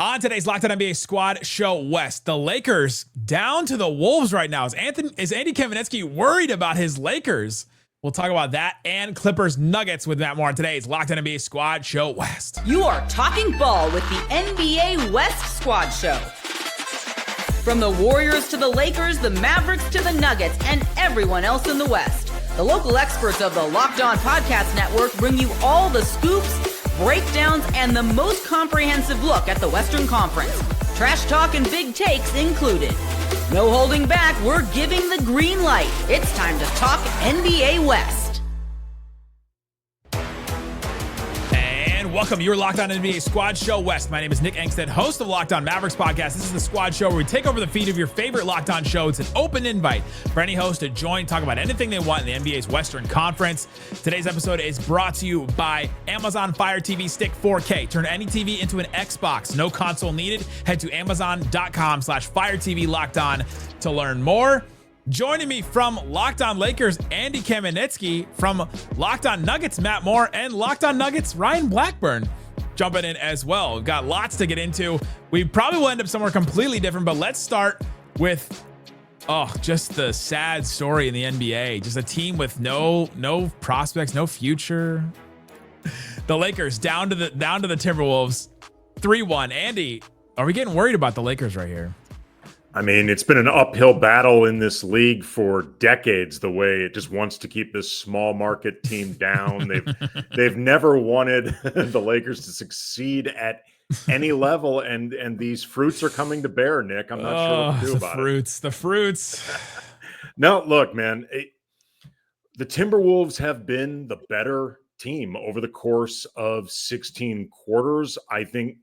On today's Locked On NBA Squad Show West, the Lakers down to the Wolves right now. Is Andy Kamenetsky worried about his Lakers? We'll talk about that and Clippers Nuggets with Matt Moore on today's Locked On NBA Squad Show West. You are talking ball with the NBA West Squad Show. From the Warriors to the Lakers, the Mavericks to the Nuggets, and everyone else in the West, the local experts of the Locked On Podcast Network bring you all the scoops, breakdowns, and the most comprehensive look at the Western Conference. Trash talk and big takes included. No holding back, we're giving the green light. It's time to talk NBA West. And welcome, you're Locked On NBA Squad Show West. My name is Nick Engstead, host of Locked On Mavericks podcast. This is the Squad Show where we take over the feed of your favorite Locked On show. It's an open invite for any host to join, talk about anything they want in the NBA's Western Conference. Today's episode is brought to you by Amazon Fire TV Stick 4K. Turn any TV into an Xbox. No console needed. Head to amazon.com/Fire TV Locked On to learn more. Joining me from Locked On Lakers, Andy Kamenetsky, from Locked On Nuggets, Matt Moore, and Locked On Nuggets, Ryan Blackburn, jumping in as well. We've got lots to get into. We probably will end up somewhere completely different, but let's start with just the sad story in the NBA. Just a team with no prospects, no future. The Lakers down to the Timberwolves, 3-1. Andy, are we getting worried about the Lakers right here? I mean, it's been an uphill battle in this league for decades, the way it just wants to keep this small market team down. They've never wanted the Lakers to succeed at any level, and these fruits are coming to bear, Nick. I'm not sure what to do about it. The fruits. No, look, man, the Timberwolves have been the better team over the course of 16 quarters. I think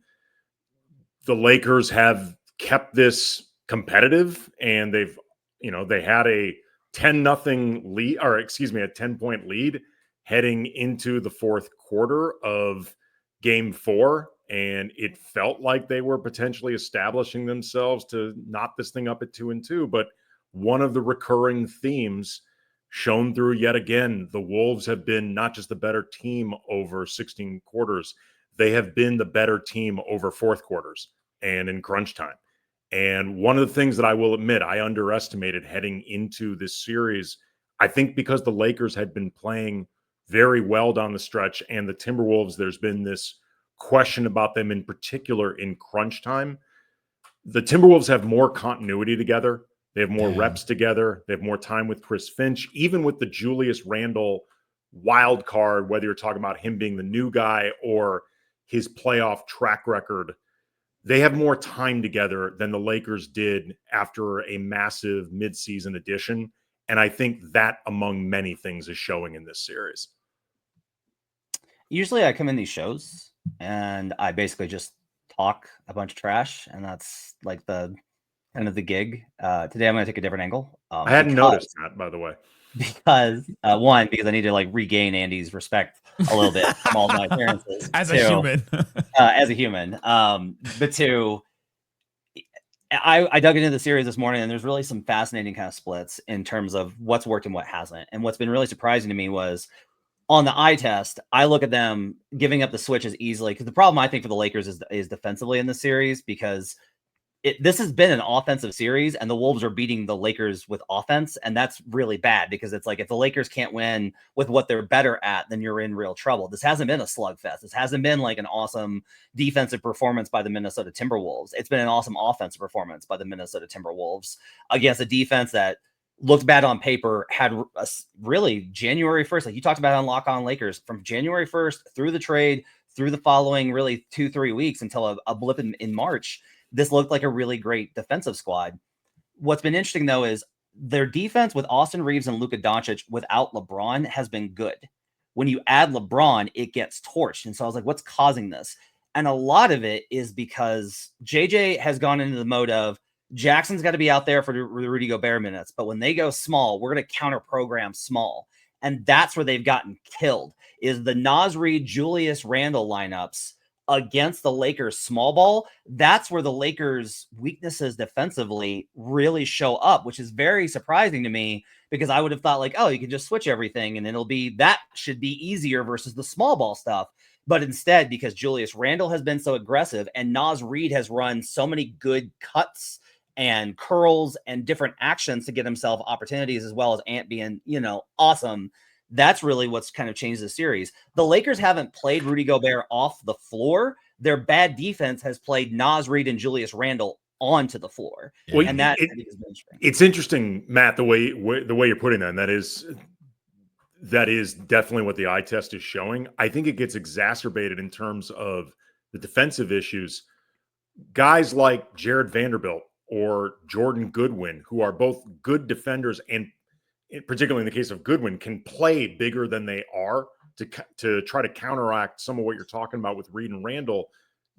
the Lakers have kept this competitive, and they had a 10-0 lead, or excuse me, a 10-point lead heading into the fourth quarter of game 4. And it felt like they were potentially establishing themselves to knot this thing up at 2-2. But one of the recurring themes shown through yet again, the Wolves have been not just the better team over 16 quarters, they have been the better team over fourth quarters and in crunch time. And one of the things that I will admit I underestimated heading into this series, I think because the Lakers had been playing very well down the stretch, and the Timberwolves, there's been this question about them in particular in crunch time. The Timberwolves have more continuity together. They have more reps together. They have more time with Chris Finch, even with the Julius Randle wild card, whether you're talking about him being the new guy or his playoff track record. They have more time together than the Lakers did after a massive midseason addition. And I think that, among many things, is showing in this series. Usually I come in these shows and I basically just talk a bunch of trash, and that's like the end of the gig. Today I'm going to take a different angle. I hadn't noticed that, by the way. Because I need to regain Andy's respect a little bit from all my appearances as a human. But two, I dug into the series this morning, and there's really some fascinating kind of splits in terms of what's worked and what hasn't. And what's been really surprising to me was on the eye test, I look at them giving up the switches easily, because the problem I think for the Lakers is defensively in the series, because this has been an offensive series, and the Wolves are beating the Lakers with offense. And that's really bad, because it's like, if the Lakers can't win with what they're better at, then you're in real trouble. This hasn't been a slugfest. This hasn't been like an awesome defensive performance by the Minnesota Timberwolves. It's been an awesome offensive performance by the Minnesota Timberwolves against a defense that looked bad on paper, had a really January 1st, like you talked about on Lock On Lakers, from January 1st through the trade, through the following really 2-3 weeks until a blip in March. This looked like a really great defensive squad. What's been interesting, though, is their defense with Austin Reeves and Luka Doncic without LeBron has been good. When you add LeBron, it gets torched. And so I was like, what's causing this? And a lot of it is because JJ has gone into the mode of Jackson's got to be out there for the Rudy Gobert minutes. But when they go small, we're going to counter program small. And that's where they've gotten killed, is the Naz Reid, Julius Randle lineups against the Lakers small ball. That's where the Lakers' weaknesses defensively really show up, which is very surprising to me, because I would have thought you can just switch everything and that should be easier versus the small ball stuff. But instead, because Julius Randle has been so aggressive and Naz Reid has run so many good cuts and curls and different actions to get himself opportunities, as well as Ant being, awesome. That's really what's kind of changed the series. The Lakers haven't played Rudy Gobert off the floor. Their bad defense has played Naz Reid and Julius Randle onto the floor. Well, and that it's interesting, Matt, the way you're putting that, and that is definitely what the eye test is showing. I think it gets exacerbated in terms of the defensive issues. Guys like Jared Vanderbilt or Jordan Goodwin, who are both good defenders, and particularly in the case of Goodwin, can play bigger than they are to try to counteract some of what you're talking about with Reed and Randall.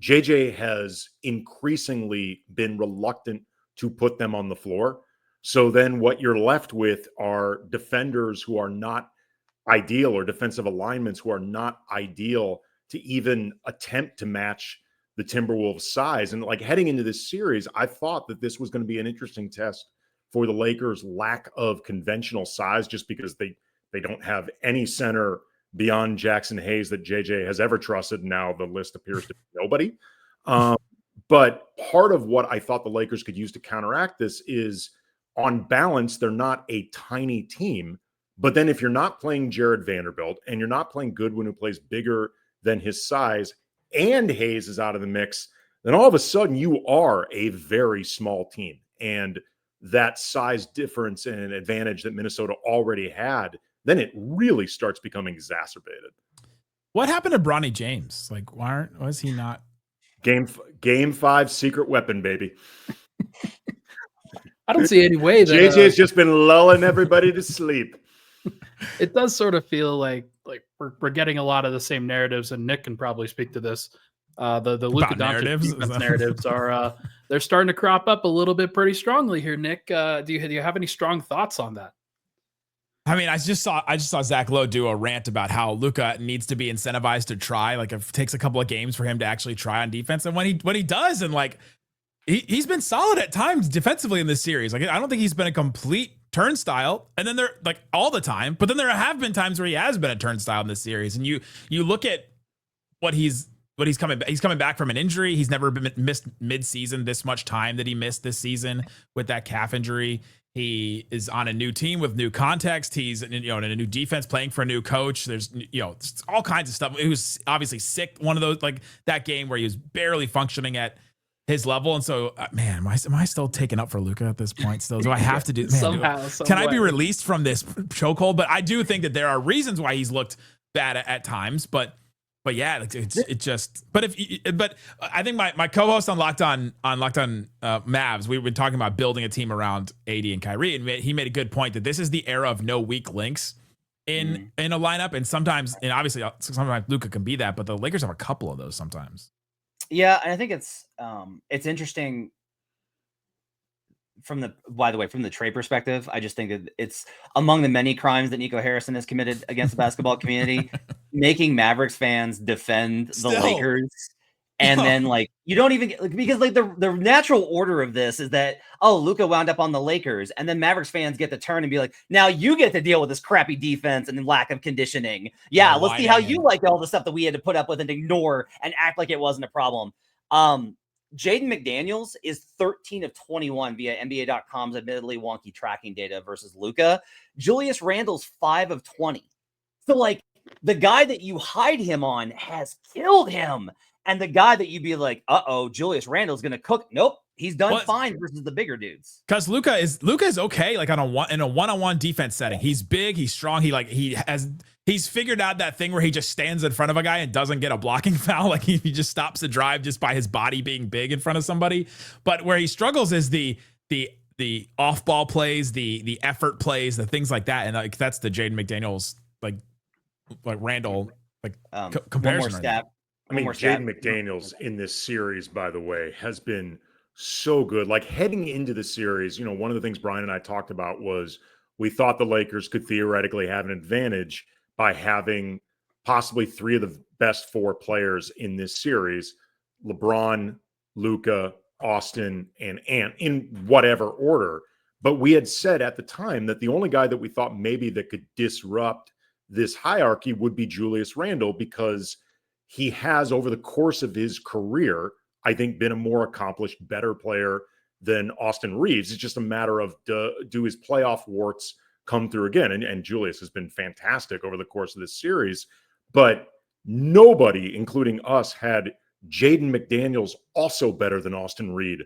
JJ has increasingly been reluctant to put them on the floor. So then what you're left with are defenders who are not ideal, or defensive alignments who are not ideal to even attempt to match the Timberwolves size. And like heading into this series, I thought that this was going to be an interesting test for the Lakers' lack of conventional size, just because they don't have any center beyond Jackson Hayes that JJ has ever trusted. Now the list appears to be nobody. But part of what I thought the Lakers could use to counteract this is, on balance, they're not a tiny team. But then if you're not playing Jared Vanderbilt and you're not playing Goodwin, who plays bigger than his size, and Hayes is out of the mix, then all of a sudden you are a very small team. And that size difference and advantage that Minnesota already had, then it really starts becoming exacerbated. What happened to Bronny James? Like, was he not? Game 5 secret weapon, baby. I don't see any way that JJ's just been lulling everybody to sleep. It does sort of feel like we're getting a lot of the same narratives, and Nick can probably speak to this. The Luka Doncic defense narratives are they're starting to crop up a little bit pretty strongly here. Nick, do you have any strong thoughts on that? I mean, I just saw Zach Lowe do a rant about how Luka needs to be incentivized to try. Like, it takes a couple of games for him to actually try on defense, and when he does, and like he's been solid at times defensively in this series. Like, I don't think he's been a complete turnstile, and then there, like, all the time, but then there have been times where he has been a turnstile in this series. And you look at what he's coming back from an injury. He's never been missed mid-season this much time that he missed this season with that calf injury. He is on a new team with new context. He's in a new defense, playing for a new coach. There's all kinds of stuff. He was obviously sick. One of those, like that game where he was barely functioning at his level. And so, man, am I still taken up for Luka at this point still? Do I have to do, man, somehow? Can I be released from this chokehold? But I do think that there are reasons why he's looked bad at times, but yeah, but I think my co-host on Locked On Mavs, we've been talking about building a team around AD and Kyrie, and he made a good point that this is the era of no weak links in a lineup. And sometimes Luka can be that, but the Lakers have a couple of those sometimes. Yeah, and I think it's interesting from the trade perspective. I just think that it's among the many crimes that Nico Harrison has committed against the basketball community, making Mavericks fans defend the Lakers. And then, like, you don't even get, because like the natural order of this is that, Luka wound up on the Lakers, and then Mavericks fans get to turn and be like, now you get to deal with this crappy defense and lack of conditioning. Yeah, let's see how you like all the stuff that we had to put up with and ignore and act like it wasn't a problem. Jaden McDaniels is 13 of 21 via NBA.com's admittedly wonky tracking data versus Luka. Julius Randle's 5 of 20. So, like, the guy that you hide him on has killed him. And the guy that you'd be like, Julius Randle's going to cook. Nope. He's done fine versus the bigger dudes. Because Luka is okay, like in a one-on-one defense setting. He's big, he's strong. He's figured out that thing where he just stands in front of a guy and doesn't get a blocking foul. Like he just stops the drive just by his body being big in front of somebody. But where he struggles is the off-ball plays, the effort plays, the things like that. And like that's the Jaden McDaniels like Randall comparison. One more stat. I mean, Jaden McDaniels in this series, by the way, has been so good. Like heading into the series, one of the things Brian and I talked about was we thought the Lakers could theoretically have an advantage by having possibly 3 of the best 4 players in this series: LeBron, Luka, Austin, and Ant, in whatever order. But we had said at the time that the only guy that we thought maybe that could disrupt this hierarchy would be Julius Randle, because he has, over the course of his career, I think, been a more accomplished, better player than Austin Reeves. It's just a matter of do his playoff warts come through again? And Julius has been fantastic over the course of this series, but nobody, including us, had Jaden McDaniels also better than Austin Reeves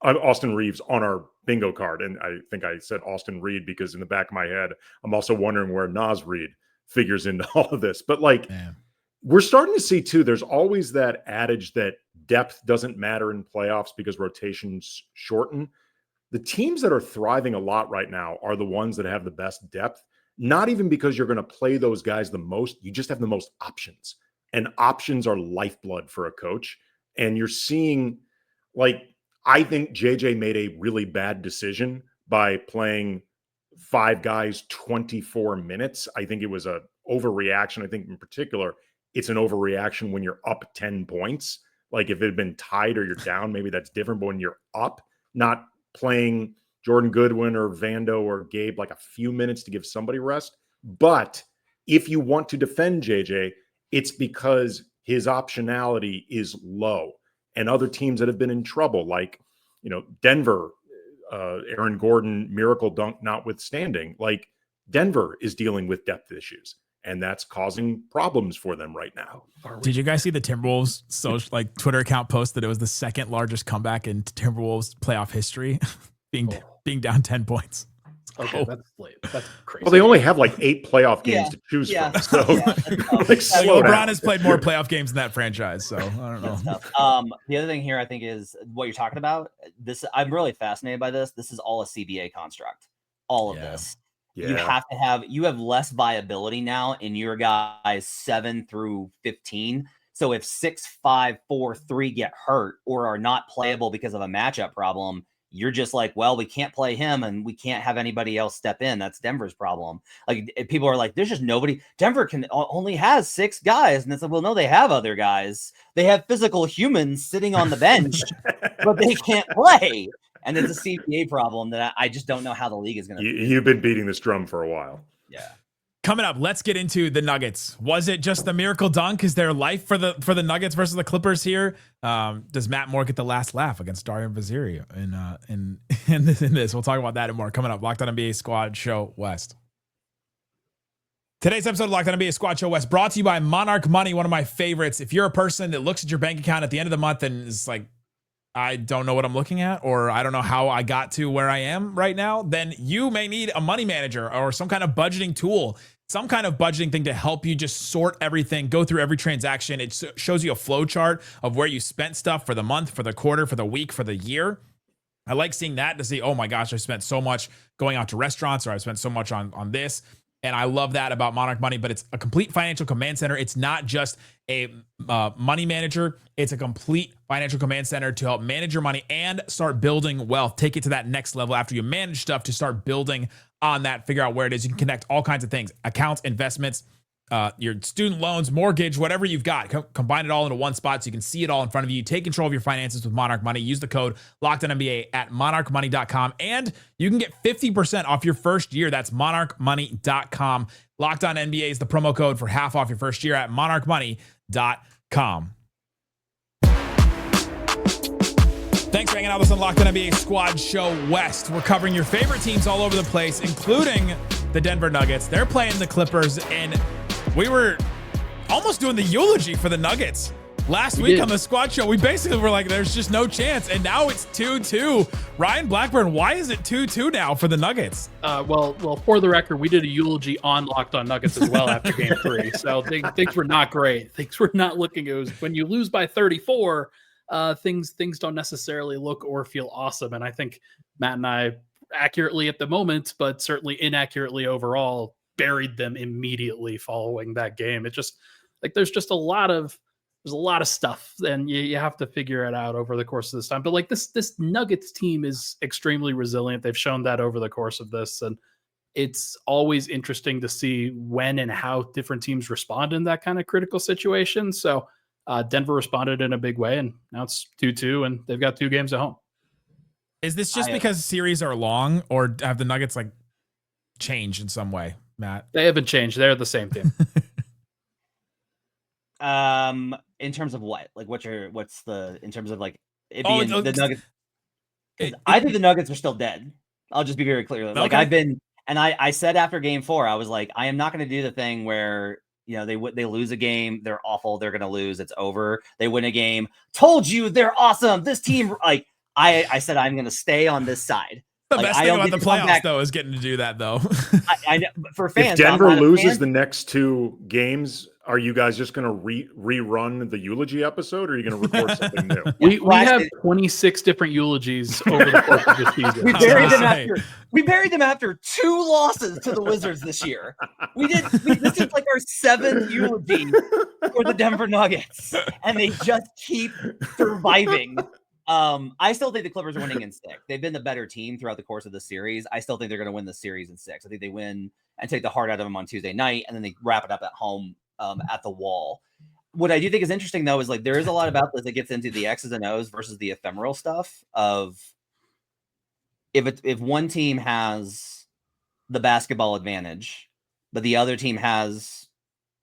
on our bingo card. And I think I said Austin Reed because in the back of my head, I'm also wondering where Naz Reid figures into all of this. But like, we're starting to see too, there's always that adage that depth doesn't matter in playoffs because rotations shorten. The teams that are thriving a lot right now are the ones that have the best depth, not even because you're going to play those guys the most. You just have the most options. And options are lifeblood for a coach. And you're seeing, like, I think JJ made a really bad decision by playing 5 guys 24 minutes. I think it was a overreaction. I think in particular, it's an overreaction when you're up 10 points. Like if it had been tied or you're down, maybe that's different. But when you're up, not playing Jordan Goodwin or Vando or Gabe like a few minutes to give somebody rest. But if you want to defend JJ, it's because his optionality is low. And other teams that have been in trouble, like, Denver, Aaron Gordon, miracle dunk notwithstanding, like Denver is dealing with depth issues. And that's causing problems for them right now. Did you guys see the Timberwolves Twitter account post that it was the second largest comeback in Timberwolves playoff history, being down 10 points? Okay, that's late. That's crazy. Well, they only have like 8 playoff games to choose from. So LeBron has played more playoff games in that franchise. So I don't know. The other thing here, I think, is what you're talking about. This, I'm really fascinated by this. This is all a CBA construct. All of this. Yeah. You have less viability now in your guys 7 through 15. So if 6, 5, 4, 3 get hurt or are not playable because of a matchup problem, you're just like, well, we can't play him and we can't have anybody else step in. That's Denver's problem. Like people are like, there's just nobody. Denver only has 6 guys. And it's like, well, no, they have other guys. They have physical humans sitting on the bench, but they can't play. And it's a CBA problem that I just don't know how the league is going to. You've been beating this drum for a while. Yeah. Coming up, let's get into the Nuggets. Was it just the miracle dunk? Is there life for the Nuggets versus the Clippers here? Does Matt Moore get the last laugh against Darian Vaziri in this? We'll talk about that and more coming up. Locked On NBA Squad Show West. Today's episode of Locked On NBA Squad Show West brought to you by Monarch Money, one of my favorites. If you're a person that looks at your bank account at the end of the month and is like, I don't know what I'm looking at, or I don't know how I got to where I am right now, then you may need a money manager or some kind of budgeting tool, some kind of budgeting thing to help you just sort everything, go through every transaction. It shows you a flow chart of where you spent stuff for the month, for the quarter, for the week, for the year. I like seeing that to see, oh my gosh, I spent so much going out to restaurants, or I spent so much on this. And I love that about Monarch Money, but it's a complete financial command center. It's not just a money manager. It's a complete financial command center to help manage your money and start building wealth. Take it to that next level after you manage stuff to start building on that, figure out where it is. You can connect all kinds of things, accounts, investments, your student loans, mortgage, whatever you've got. Combine it all into one spot so you can see it all in front of you. Take control of your finances with Monarch Money. Use the code LOCKEDONNBA at monarchmoney.com, and you can get 50% off your first year. That's monarchmoney.com. Locked On NBA is the promo code for half off your first year at monarchmoney.com. Thanks for hanging out with us on Locked On NBA Squad Show West. We're covering your favorite teams all over the place, including the Denver Nuggets. They're playing the Clippers, and we were almost doing the eulogy for the Nuggets. Last week on the Squad Show, we basically were like, there's just no chance. And now it's 2-2. Ryan Blackburn, why is it 2-2 now for the Nuggets? Well, for the record, we did a eulogy on Locked On Nuggets as well after game 3. So things were not great. Things were not looking. It was when you lose by 34, things don't necessarily look or feel awesome. And I think Matt and I, accurately at the moment, but certainly inaccurately overall, buried them immediately following that game. It just like there's a lot of stuff, and you have to figure it out over the course of this time. But like this Nuggets team is extremely resilient. They've shown that over the course of this, and it's always interesting to see when and how different teams respond in that kind of critical situation. So Denver responded in a big way, and now it's 2-2, and they've got 2 games at home. Is this just because series are long, or have the Nuggets like changed in some way, Matt? They haven't changed. They're the same team. In terms of what? Like, in terms of like it being the Nuggets? I think the Nuggets are still dead. I'll just be very clear. Like I said after Game 4, I was like, I am not going to do the thing where they lose a game, they're awful, they're going to lose, it's over. They win a game, told you they're awesome. This team, like I said, I'm going to stay on this side. The best thing about the playoffs, though, is getting to do that, though. I know, for fans, if Denver loses the next 2 games, are you guys just going to rerun the eulogy episode, or are you going to record something new? We have 26 different eulogies over the course of the season. We buried them after 2 losses to the Wizards this year. This is like our 7th eulogy for the Denver Nuggets, and they just keep surviving. I still think the Clippers are winning in 6. They've been the better team throughout the course of the series. I still think they're going to win the series in 6. I think they win and take the heart out of them on Tuesday night, and then they wrap it up at home at the Wall. What I do think is interesting, though, is like there is a lot about this that gets into the X's and O's versus the ephemeral stuff of if one team has the basketball advantage, but the other team has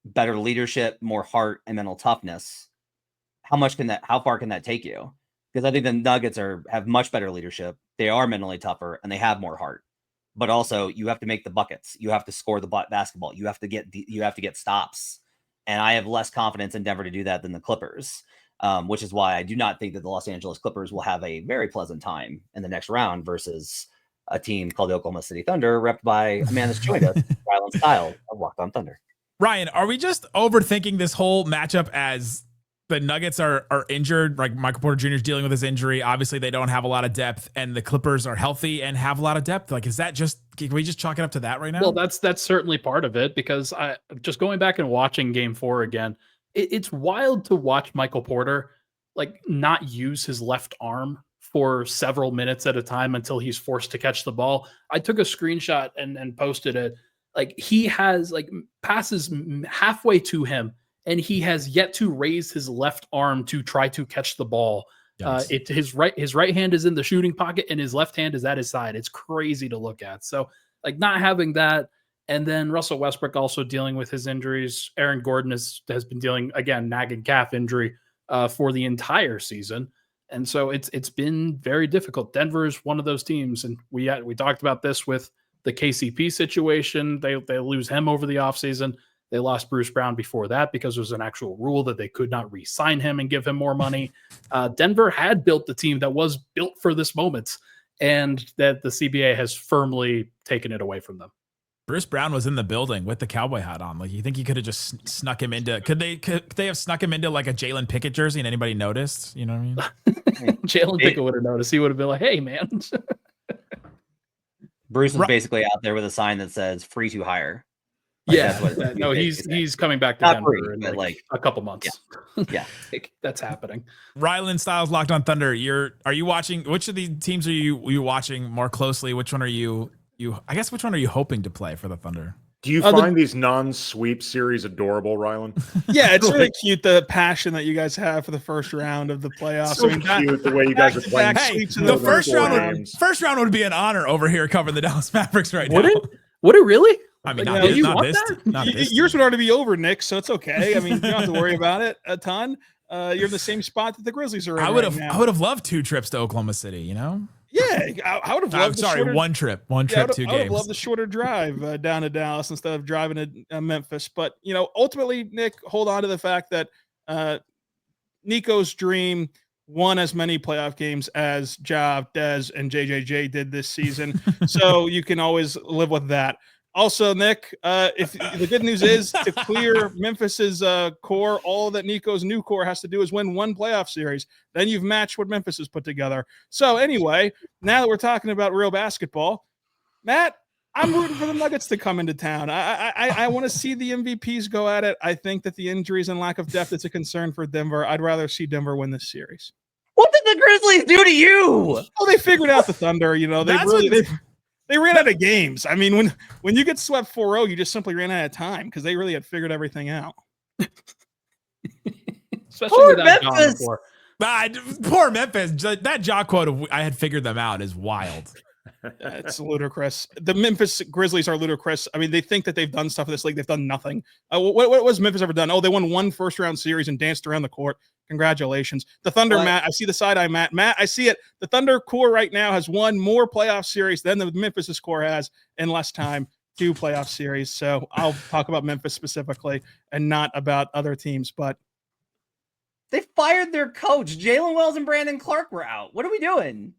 better leadership, more heart, and mental toughness, how far can that take you? Because I think the Nuggets have much better leadership. They are mentally tougher and they have more heart. But also, you have to make the buckets. You have to score the basketball. You have to get stops. And I have less confidence in Denver to do that than the Clippers, which is why I do not think that the Los Angeles Clippers will have a very pleasant time in the next round versus a team called the Oklahoma City Thunder, repped by a man that's joined us, Rylan Style of Locked On Thunder. Ryan, are we just overthinking this whole matchup as the Nuggets are injured, like Michael Porter Jr. is dealing with his injury? Obviously, they don't have a lot of depth, and the Clippers are healthy and have a lot of depth. Like, can we just chalk it up to that right now? Well, that's certainly part of it, because I just going back and watching Game 4 again, it's wild to watch Michael Porter like not use his left arm for several minutes at a time until he's forced to catch the ball. I took a screenshot and posted it. Like, he has like passes halfway to him, and he has yet to raise his left arm to try to catch the ball. Yes. His right hand is in the shooting pocket, and his left hand is at his side. It's crazy to look at. So, like, not having that, and then Russell Westbrook also dealing with his injuries. Aaron Gordon has been dealing, again, nagging calf injury for the entire season, and so it's been very difficult. Denver is one of those teams, and we talked about this with the KCP situation. They lose him over the offseason. They lost Bruce Brown before that because there was an actual rule that they could not re-sign him and give him more money. Denver had built the team that was built for this moment, and that the CBA has firmly taken it away from them. Bruce Brown was in the building with the cowboy hat on. Like, you think you could have just snuck him into? Could they have snuck him into like a Jalen Pickett jersey and anybody noticed? You know what I mean? Jalen Pickett would have noticed. He would have been like, "Hey, man." Bruce was basically out there with a sign that says "Free to hire." Like, yeah, no, he's coming back to Denver in like a couple months. Yeah. That's happening. Rylan Styles, Locked On Thunder. Are you watching? Which of the teams are you watching more closely? Which one are you? I guess which one are you hoping to play for the Thunder? Do you find these non-sweep series adorable, Rylan? Yeah, it's really cute, the passion that you guys have for the first round of the playoffs. So cute the way you guys are playing. Hey, the first round would be an honor over here covering the Dallas Mavericks right now. Would it really? I mean, not this. Yours would already be over, Nick, so it's okay. I mean, you don't have to worry about it a ton. You're in the same spot that the Grizzlies are in. I would have loved 2 trips to Oklahoma City, you know? Yeah, I would have loved one trip, 2 games. I would have loved the shorter drive down to Dallas instead of driving to Memphis. But, ultimately, Nick, hold on to the fact that Nico's dream won as many playoff games as Ja, Dez, and JJJ did this season. So you can always live with that. Also, Nick, if the good news is to clear Memphis's core, all that Nico's new core has to do is win 1 playoff series. Then you've matched what Memphis has put together. So anyway, now that we're talking about real basketball, Matt, I'm rooting for the Nuggets to come into town. I want to see the MVPs go at it. I think that the injuries and lack of depth is a concern for Denver. I'd rather see Denver win this series. What did the Grizzlies do to you? Oh, they figured out the Thunder. They ran out of games. I mean, when you get swept 4-0, you just simply ran out of time because they really had figured everything out. Especially poor Memphis. Poor Memphis. That Ja quote of "I had figured them out" is wild. It's ludicrous. The Memphis Grizzlies are ludicrous. I mean, they think that they've done stuff in this league. They've done nothing. What was Memphis ever done? Oh, they won one first-round series and danced around the court. Congratulations. The Thunder, Matt, I see the side-eye, Matt. Matt, I see it. The Thunder core right now has won more playoff series than the Memphis core has in less time. 2 playoff series. So I'll talk about Memphis specifically and not about other teams, but they fired their coach. Jalen Wells and Brandon Clark were out. What are we doing?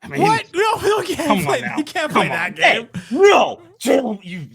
I mean, what? No, you can't play that game. Hey, no, Jalen, you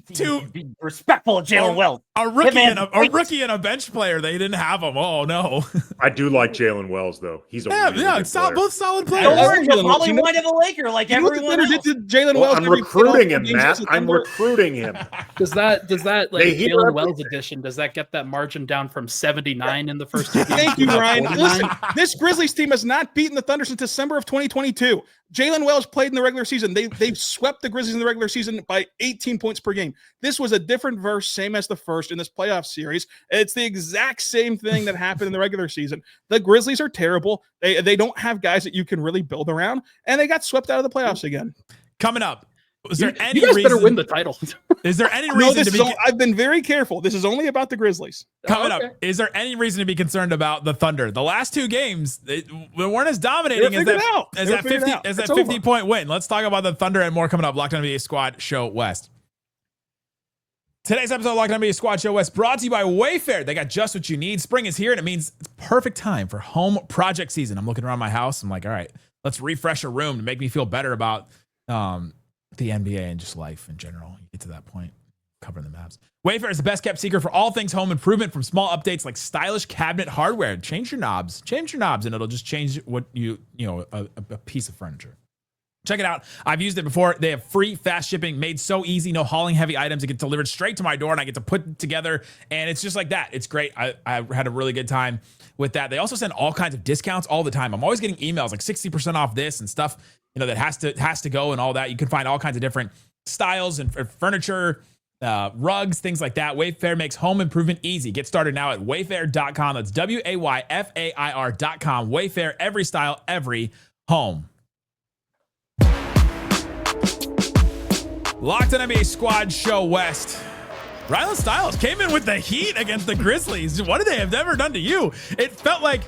be respectful of Jalen Wells. A rookie and a bench player. They didn't have him. Oh no. I do like Jalen Wells though. He's a both solid players. Don't worry, you'll probably wind up a Laker like everyone else. Jalen Wells. I'm recruiting him, Matt. I'm recruiting him. Does that like Jalen Wells edition? Does that get that margin down from 79 in the first 2 games? Thank you, Ryan. Listen, this Grizzlies team has not beaten the Thunder since December of 2022. Jalen Wells played in the regular season. They've swept the Grizzlies in the regular season by 18 points per game. This was a different verse, same as the first in this playoff series. It's the exact same thing that happened in the regular season. The Grizzlies are terrible. They don't have guys that you can really build around, and they got swept out of the playoffs again. Coming up, is there any you guys reason, better win the title? Is there any reason I've been very careful. This is only about the Grizzlies. Coming up, is there any reason to be concerned about the Thunder? The last 2 games, they weren't as dominating as that 50-point win. Let's talk about the Thunder and more coming up. Locked On NBA Squad Show West. Today's episode of Locked On NBA Squad Show West brought to you by Wayfair. They got just what you need. Spring is here, and it means it's perfect time for home project season. I'm looking around my house. I'm like, all right, let's refresh a room to make me feel better about the NBA and just life in general. You get to that point, covering the Mavs. Wayfair is the best kept secret for all things home improvement, from small updates like stylish cabinet hardware. Change your knobs, and it'll just change what a piece of furniture. Check it out. I've used it before. They have free fast shipping, made so easy. No hauling heavy items. It gets delivered straight to my door, and I get to put it together, and it's just like that. It's great. I had a really good time with that. They also send all kinds of discounts all the time. I'm always getting emails like 60% off this and stuff, that has to go and all that. You can find all kinds of different styles and furniture, rugs, things like that. Wayfair makes home improvement easy. Get started now at wayfair.com. That's WAYFAIR.com. Wayfair, every style, every home. Locked On NBA Squad Show West. Rylan Stiles came in with the heat against the Grizzlies. What did they have ever done to you? It felt like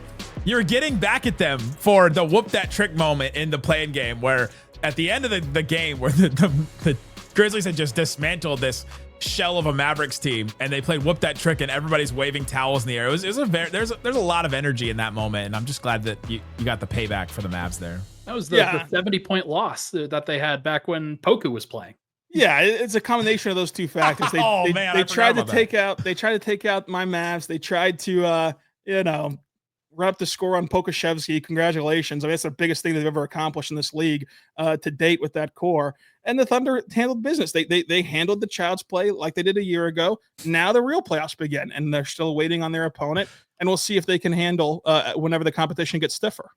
you were getting back at them for the whoop that trick moment in the play-in game, where at the end of the game where the Grizzlies had just dismantled this shell of a Mavericks team, and they played whoop that trick, and everybody's waving towels in the air. There's a lot of energy in that moment, and I'm just glad that you got the payback for the Mavs there. That was the 70-point loss that they had back when Poku was playing. Yeah, it's a combination of those two factors. They tried to take out my Mavs. They tried to run up the score on Pokashevsky. Congratulations. I mean, that's the biggest thing they've ever accomplished in this league to date with that core. And the Thunder handled business. They handled the child's play like they did a year ago. Now the real playoffs begin, and they're still waiting on their opponent. And we'll see if they can handle whenever the competition gets stiffer.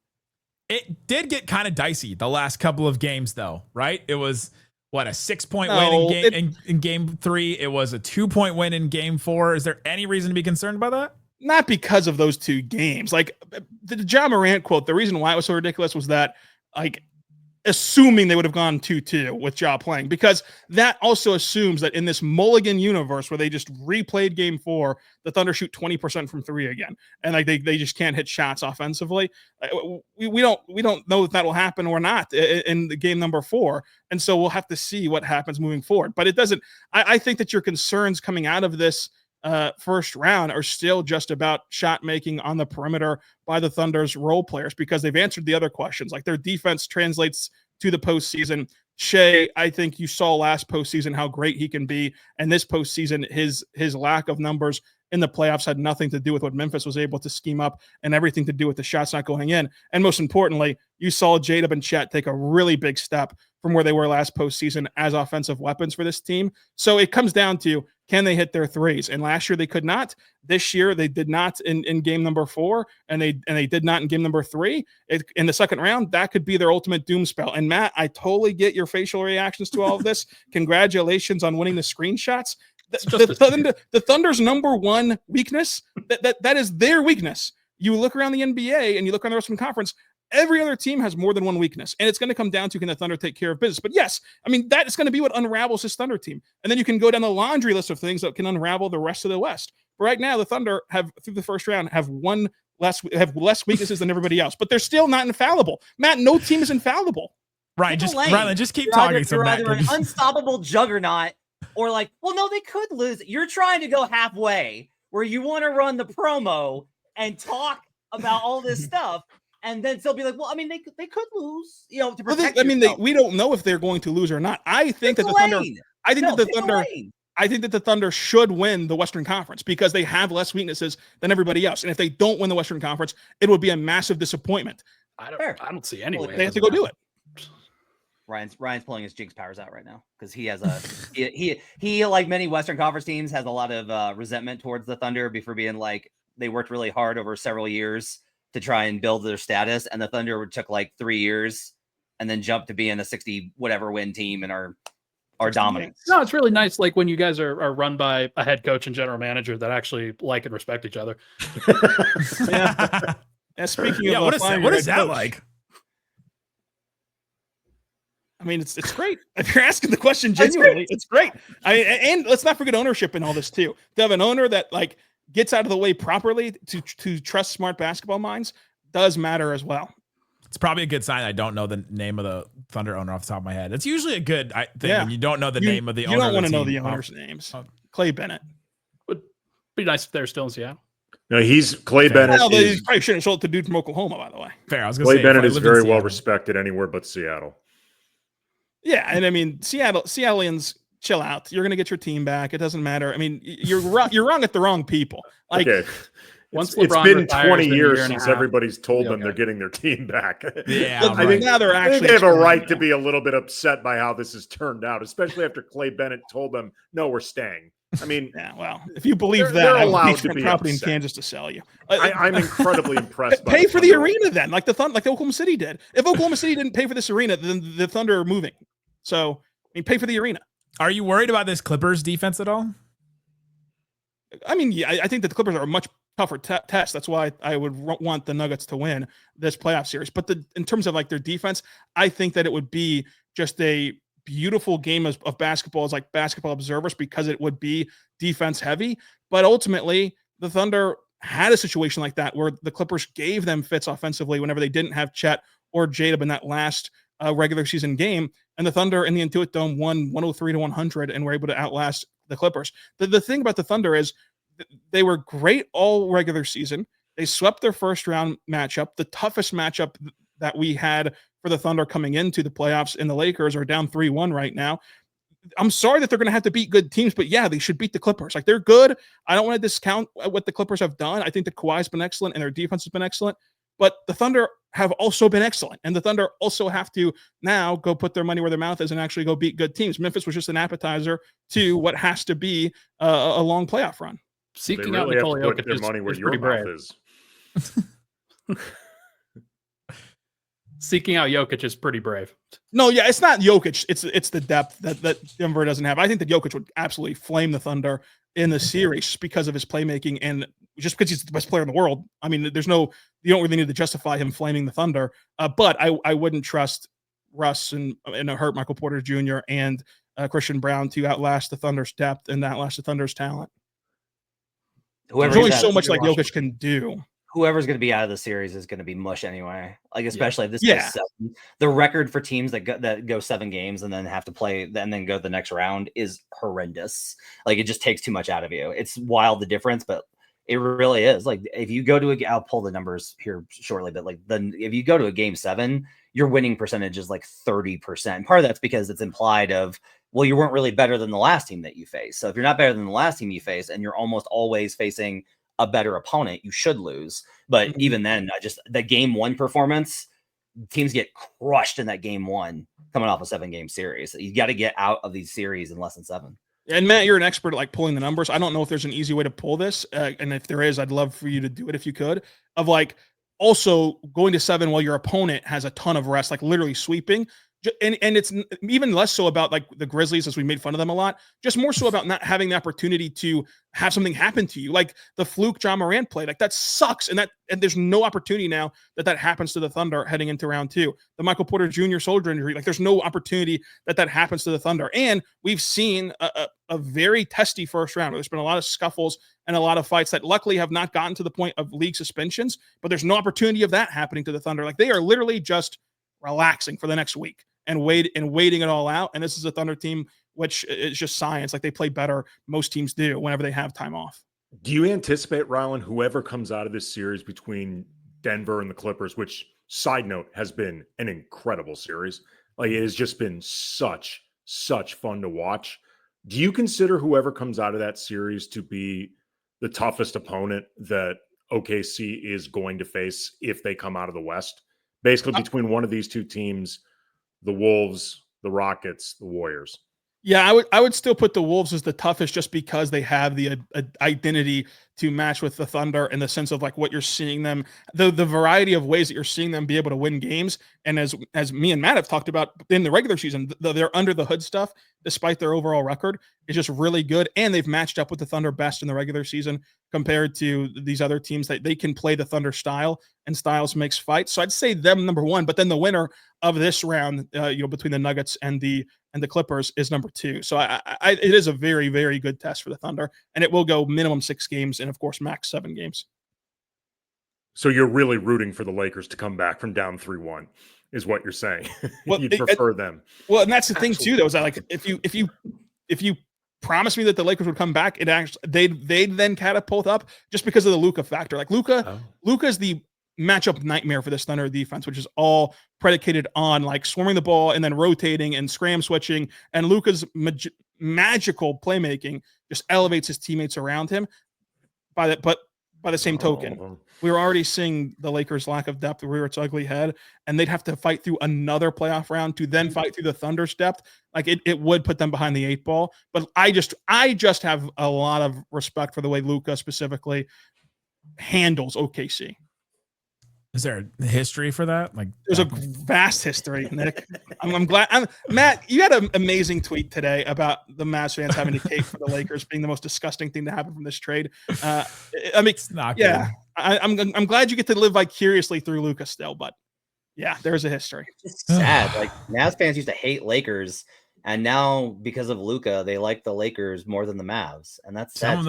It did get kind of dicey the last couple of games, though, right? It was a 6-point win in game 3. It was a 2-point win in game 4. Is there any reason to be concerned by that? Not because of those 2 games. Like the Ja Morant quote, the reason why it was so ridiculous was that, like, assuming they would have gone 2-2 with Ja playing, because that also assumes that in this mulligan universe where they just replayed game 4, the Thunder shoot 20% from 3 again, and like they just can't hit shots offensively. We don't know if that will happen or not in the game number 4, and so we'll have to see what happens moving forward. But it doesn't. I think that your concerns coming out of this first round are still just about shot making on the perimeter by the Thunder's role players, because they've answered the other questions. Like, their defense translates to the postseason. Shea, I think you saw last postseason how great he can be, and this postseason his lack of numbers in the playoffs had nothing to do with what Memphis was able to scheme up, and everything to do with the shots not going in. And most importantly, you saw J-Dub and Chet take a really big step from where they were last postseason as offensive weapons for this team. So it comes down to, can they hit their threes? And last year they could not. This year they did not in game number 4, and they did not in game number 3. In the second round, that could be their ultimate doom spell. And Matt, I totally get your reactions to all of this. Congratulations on winning the screenshots. The Thunder's number one weakness, that is their weakness. You look around the NBA and you look around the rest of the conference, Every other team has more than one weakness, and it's going to come down to, can the Thunder take care of business? But yes, I mean, that is going to be what unravels this Thunder team. And then you can go down the laundry list of things that can unravel the rest of the West. But right now, the Thunder have, through the first round, have less weaknesses than everybody else, but they're still not infallible. Matt, no team is infallible. Rylan, just keep talking. You're either an unstoppable juggernaut or like, well, no, they could lose. You're trying to go halfway where you want to run the promo and talk about all this stuff. And then still be like, well, I mean, they could lose, you know, to protect we don't know if they're going to lose or not. I think that the Thunder should win the Western Conference because they have less weaknesses than everybody else. And if they don't win the Western Conference, it would be a massive disappointment. I don't see any way. They have to go do it. Ryan's pulling his Jinx powers out right now because he has he like many Western Conference teams has a lot of resentment towards the Thunder for being like they worked really hard over several years to try and build their status, and the Thunder took like 3 years and then jumped to being a 60 whatever win team and are dominant. No, it's really nice. Like when you guys are run by a head coach and general manager that actually like and respect each other. Yeah. And speaking of, what is that like? I mean, it's great. If you're asking the question genuinely, it's great. And let's not forget ownership in all this too. To have an owner that like gets out of the way properly to trust smart basketball minds does matter as well. It's probably a good sign I don't know the name of the Thunder owner off the top of my head. It's usually a good thing when you don't know the name of the owner. You don't want to know the owner's names. Clay Bennett. Would be nice if they're still in Seattle. No, he's Clay Bennett. Well, he probably shouldn't have sold it to dude from Oklahoma, by the way. Fair. I was going to say Clay Bennett is very well respected anywhere but Seattle. Yeah, and I mean, Seattleians, chill out. You're going to get your team back. It doesn't matter. I mean, you're wrong at the wrong people. Like, okay. Once it's been 20 years since everybody's told them they're getting their team back. Yeah, I think now they're actually. They have a right to be a little bit upset by how this has turned out, especially after Clay Bennett told them, "No, we're staying." I mean, yeah, well, if you believe they're that, allowed to be property upset. in Kansas to sell you. I'm incredibly impressed. Pay for the arena then, like Oklahoma City did. If Oklahoma City didn't pay for this arena, then the Thunder are moving. So, I mean, pay for the arena. Are you worried about this Clippers defense at all? I mean, yeah, I think that the Clippers are a much tougher test. That's why I would want the Nuggets to win this playoff series. But in terms of like their defense, I think that it would be just a beautiful game of basketball as like basketball observers because it would be defense heavy. But ultimately, the Thunder had a situation like that where the Clippers gave them fits offensively whenever they didn't have Chet or J-Dub in that last regular season game. And the Thunder in the Intuit Dome won 103-100 and were able to outlast the Clippers. The thing about the Thunder is they were great all regular season. They swept their first round matchup. The toughest matchup that we had for the Thunder coming into the playoffs, and the Lakers are down 3-1 right now. I'm sorry that they're going to have to beat good teams, but yeah, they should beat the Clippers. Like, they're good. I don't want to discount what the Clippers have done. I think that Kawhi's been excellent and their defense has been excellent, but the Thunder have also been excellent. And the Thunder also have to now go put their money where their mouth is and actually go beat good teams. Memphis was just an appetizer to what has to be a long playoff run. Seeking out Nikola Jokic is money where is your pretty mouth brave. is. Seeking out Jokic is pretty brave. No, yeah, it's not Jokic. It's the depth that Denver doesn't have. I think that Jokic would absolutely flame the Thunder in the series just because of his playmaking and just because he's the best player in the world. I mean, you don't really need to justify him flaming the Thunder. But I wouldn't trust Russ and hurt Michael Porter Jr. and Christian Brown to outlast the Thunder's depth and outlast the Thunder's talent. There's only so much like Jokic can do. Whoever's going to be out of the series is going to be mush anyway. Like, especially if this goes 7. The record for teams that go 7 games and then have to play and then go the next round is horrendous. Like, it just takes too much out of you. It's wild, the difference, but it really is. Like, if you go to I'll pull the numbers here shortly, but like if you go to a game 7, your winning percentage is like 30%. And part of that's because it's implied of, well, you weren't really better than the last team that you faced. So if you're not better than the last team you face and you're almost always facing a better opponent, you should lose. But even then, the game 1 performance, teams get crushed in that game 1 coming off a 7-game series. You got to get out of these series in less than 7. And Matt, you're an expert at like pulling the numbers. I don't know if there's an easy way to pull this. And if there is, I'd love for you to do it if you could, of like also going to 7 while your opponent has a ton of rest, like literally sweeping. And it's even less so about like the Grizzlies, as we made fun of them a lot, just more so about not having the opportunity to have something happen to you, like the fluke John Morant play. Like that sucks, and there's no opportunity now that happens to the Thunder heading into round 2. The Michael Porter Jr. shoulder injury, like there's no opportunity that happens to the Thunder. And we've seen a very testy first round. There's been a lot of scuffles and a lot of fights that luckily have not gotten to the point of league suspensions, but there's no opportunity of that happening to the Thunder. Like they are literally just relaxing for the next week and waiting it all out. And this is a Thunder team, which is just science. Like they play better. Most teams do whenever they have time off. Do you anticipate, Rylan, whoever comes out of this series between Denver and the Clippers, which, side note, has been an incredible series. Like it has just been such fun to watch. Do you consider whoever comes out of that series to be the toughest opponent that OKC is going to face if they come out of the West? Basically between one of these two teams, the Wolves, the Rockets, the Warriors. Yeah, I would still put the Wolves as the toughest just because they have the identity to match with the Thunder in the sense of like what you're seeing them, the variety of ways that you're seeing them be able to win games. And as me and Matt have talked about in the regular season, their under the hood stuff, despite their overall record, is just really good. And they've matched up with the Thunder best in the regular season compared to these other teams that they can play the Thunder style, and styles makes fights. So I'd say them number one, but then the winner of this round, between the Nuggets and the Clippers is number 2. So it is a very, very good test for the Thunder, and it will go minimum 6 games and of course max 7 games. So you're really rooting for the Lakers to come back from down 3-1 is what you're saying. Well, you'd prefer them. Well, and that's the thing too, though, is that like if you promised me that the Lakers would come back, they'd then catapult up just because of the Luka factor. Like Luka's the matchup nightmare for this Thunder defense, which is all predicated on like swarming the ball and then rotating and scram switching. And Luka's magical playmaking just elevates his teammates around him. But by the same token, we were already seeing the Lakers' lack of depth rear its ugly head, and they'd have to fight through another playoff round to then fight through the Thunder's depth. Like it would put them behind the 8 ball. But I just have a lot of respect for the way Luka specifically handles OKC. Is there a history for that? Like there's a vast history, Nick. I'm glad. Matt, you had an amazing tweet today about the Mavs fans having to cape for the Lakers being the most disgusting thing to happen from this trade. I mean, it's not good. Yeah, I'm glad you get to live vicariously through Luka still, but yeah, there's a history. It's sad. Like Mavs fans used to hate Lakers, and now because of Luka, they like the Lakers more than the Mavs, and that's sad.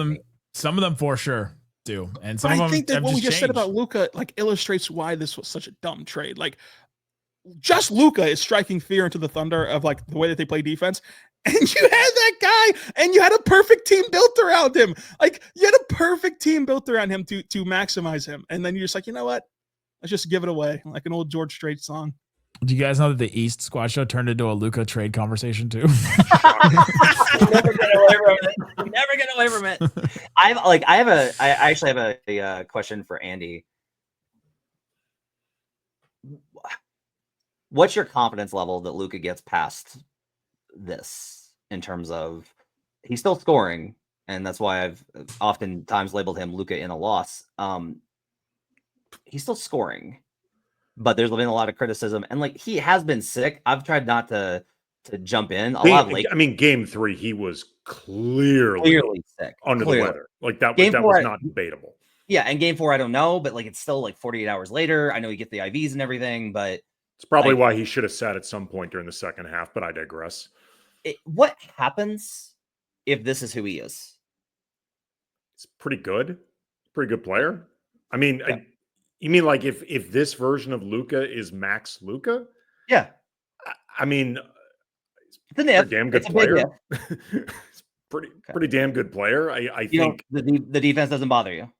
Some of them for sure do, and some but of them. I think that what we just said about Luka like illustrates why this was such a dumb trade. Like, just Luka is striking fear into the Thunder of like the way that they play defense, and you had that guy, and you had a perfect team built around him. Like, you had a perfect team built around him to maximize him, and then you're just like, you know what? Let's just give it away, like an old George Strait song. Do you guys know that the East Squad Show turned into a Luka trade conversation too? Never get away from it. Never get away from it. I actually have a question for Andy. What's your confidence level that Luka gets past this in terms of he's still scoring, and that's why I've oftentimes labeled him Luka in a loss. He's still scoring. But there's been a lot of criticism, and like he has been sick. I've tried not to jump in. Game 3, he was clearly sick, under the weather. Like that was not debatable. Yeah, and game 4, I don't know, but like it's still like 48 hours later. I know you get the IVs and everything, but it's probably why he should have sat at some point during the second half. But I digress. What happens if this is who he is? It's pretty good player. I mean. Yeah. You mean like if this version of Luka is Max Luka? Yeah. I mean, it's a damn good player. It's pretty damn good player. I think the defense doesn't bother you.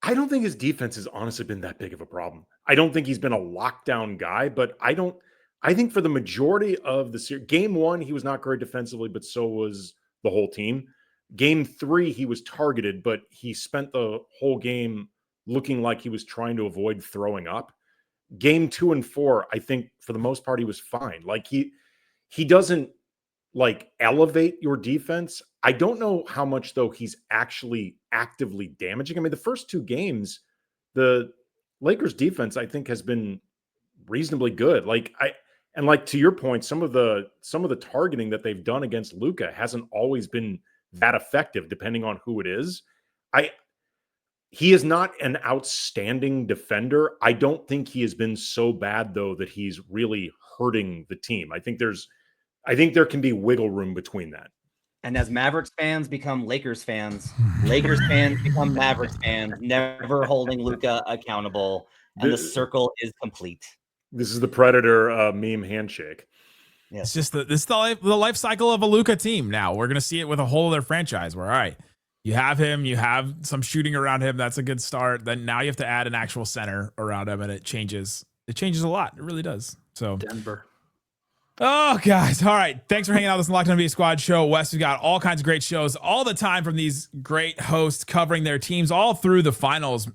I don't think his defense has honestly been that big of a problem. I don't think he's been a lockdown guy, but I think for the majority of the series, game 1, he was not great defensively, but so was the whole team. Game 3, he was targeted, but he spent the whole game looking like he was trying to avoid throwing up. Game 2 and 4, I think for the most part, he was fine. Like he doesn't like elevate your defense. I don't know how much though he's actually actively damaging. I mean, the first 2 games, the Lakers defense, I think, has been reasonably good. Like And like to your point, some of the targeting that they've done against Luka hasn't always been that effective, depending on who it is. He is not an outstanding defender. I don't think he has been so bad though that he's really hurting the team. I think there can be wiggle room between that. And as Mavericks fans become Lakers fans, Lakers fans become Mavericks fans, never holding Luka accountable, and the circle is complete. This is the Predator meme handshake. Yes. It's just the life cycle of a Luka team now. We're going to see it with a whole other franchise where, all right, you have him, you have some shooting around him. That's a good start. Then now you have to add an actual center around him, and it changes. It changes a lot. It really does. So Denver. Oh, guys. All right. Thanks for hanging out with us on the Locked On NBA Squad show. Wes, we've got all kinds of great shows all the time from these great hosts covering their teams all through the finals.